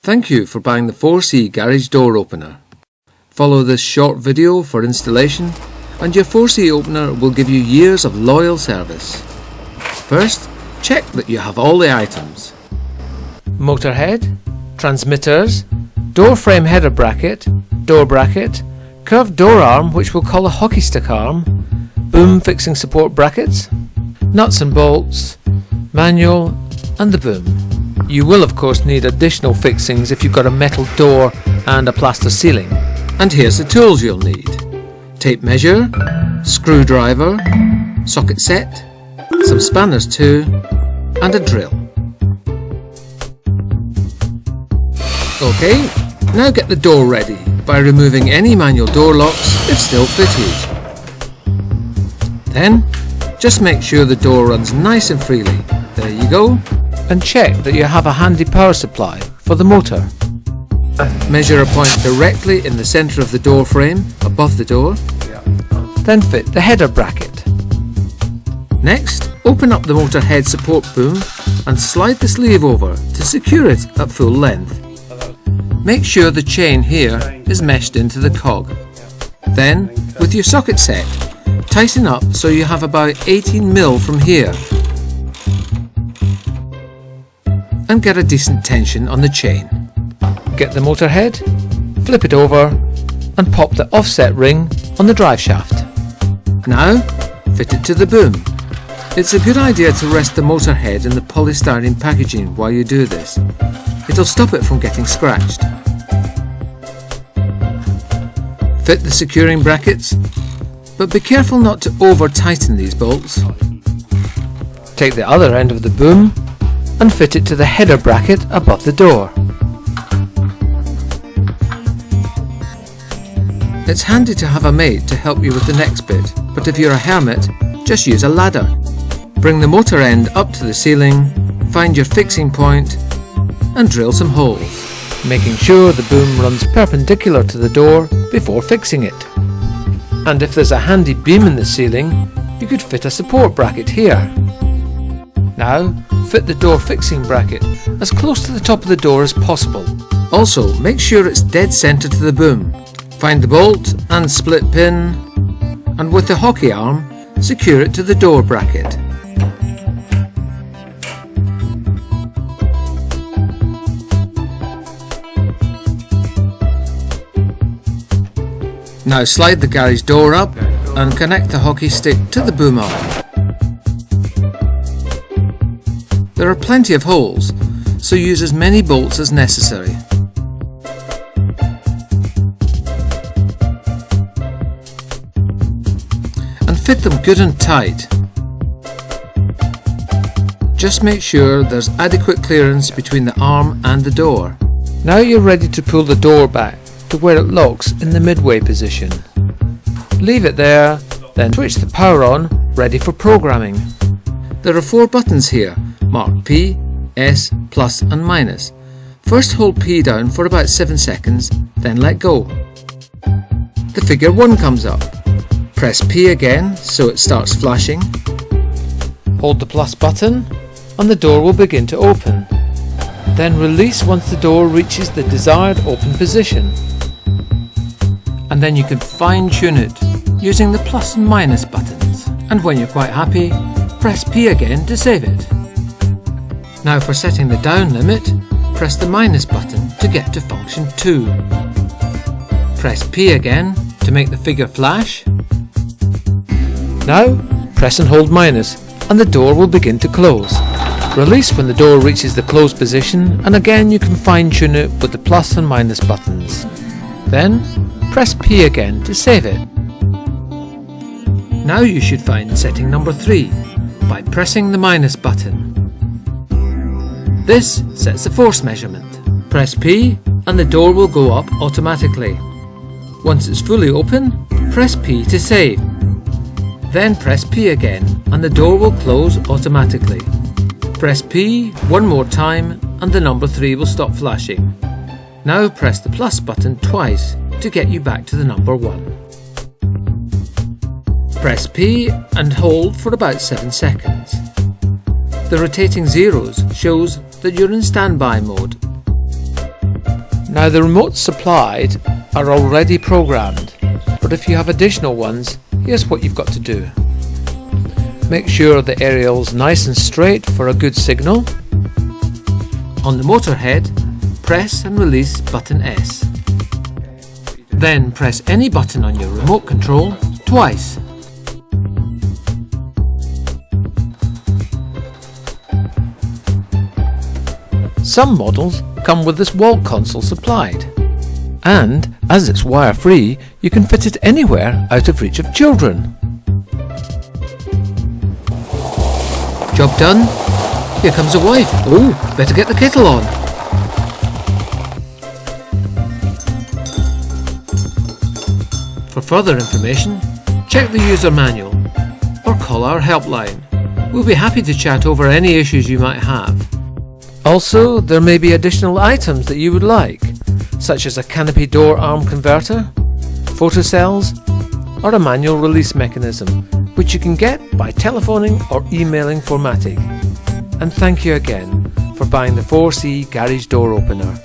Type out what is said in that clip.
Thank you for buying the Foresee garage door opener. Follow this short video for installation and your Foresee opener will give you years of loyal service. First, check that you have all the items. Motor head, transmitters, door frame header bracket, door bracket, curved door arm which we'll call a hockey stick arm, boom fixing support brackets, nuts and bolts, manual and the boom. You will of course need additional fixings if you've got a metal door and a plaster ceiling. And here's the tools you'll need. Tape measure, screwdriver, socket set, some spanners too, and a drill. OK, now get the door ready by removing any manual door locks if still fitted. Then, just make sure the door runs nice and freely. There you go. And check that you have a handy power supply for the motor. Measure a point directly in the centre of the door frame, above the door. Then fit the header bracket. Next, open up the motor head support boom and slide the sleeve over to secure it at full length. Make sure the chain here is meshed into the cog. Then, with your socket set, tighten up so you have about 18mm from here. And get a decent tension on the chain. Get the motor head, flip it over and pop the offset ring on the drive shaft. Now fit it to the boom. It's a good idea to rest the motor head in the polystyrene packaging while you do this. It'll stop it from getting scratched. Fit the securing brackets, but be careful not to over tighten these bolts. Take the other end of the boom and fit it to the header bracket above the door. It's handy to have a mate to help you with the next bit, but if you're a hermit, just use a ladder. Bring the motor end up to the ceiling, find your fixing point and drill some holes, making sure the boom runs perpendicular to the door before fixing it. And if there's a handy beam in the ceiling, you could fit a support bracket here. Now, fit the door fixing bracket as close to the top of the door as possible. Also, make sure it's dead centre to the boom. Find the bolt and split pin, and with the hockey arm, secure it to the door bracket. Now slide the garage door up and connect the hockey stick to the boom arm. There are plenty of holes, so use as many bolts as necessary. And fit them good and tight. Just make sure there's adequate clearance between the arm and the door. Now you're ready to pull the door back to where it locks in the midway position. Leave it there, then switch the power on, ready for programming. There are 4 buttons here, marked P, S, plus and minus. First hold P down for about 7 seconds, then let go. The figure 1 comes up. Press P again so it starts flashing. Hold the plus button and the door will begin to open. Then release once the door reaches the desired open position. And then you can fine-tune it using the plus and minus buttons. And when you're quite happy, press P again to save it. Now for setting the down limit, press the minus button to get to function 2. Press P again to make the figure flash. Now press and hold minus and the door will begin to close. Release when the door reaches the close position and again you can fine-tune it with the plus and minus buttons. Then press P again to save it. Now you should find setting number 3 by pressing the minus button. This sets the force measurement. Press P and the door will go up automatically. Once it's fully open, press P to save. Then press P again and the door will close automatically. Press P one more time and the number 3 will stop flashing. Now press the plus button twice to get you back to the number 1. Press P and hold for about 7 seconds. The rotating zeros shows that you're in standby mode. Now the remotes supplied are already programmed, but if you have additional ones, here's what you've got to do. Make sure the aerial's nice and straight for a good signal. On the motor head, press and release button S. Then press any button on your remote control twice. Some models come with this wall console supplied, and as it's wire-free, you can fit it anywhere out of reach of children. Job done. Here comes a wife. Oh, better get the kettle on. For further information, check the user manual or call our helpline. We'll be happy to chat over any issues you might have. Also, there may be additional items that you would like, such as a canopy door arm converter, photocells, or a manual release mechanism, which you can get by telephoning or emailing Forematic. And thank you again for buying the Foresee garage door opener.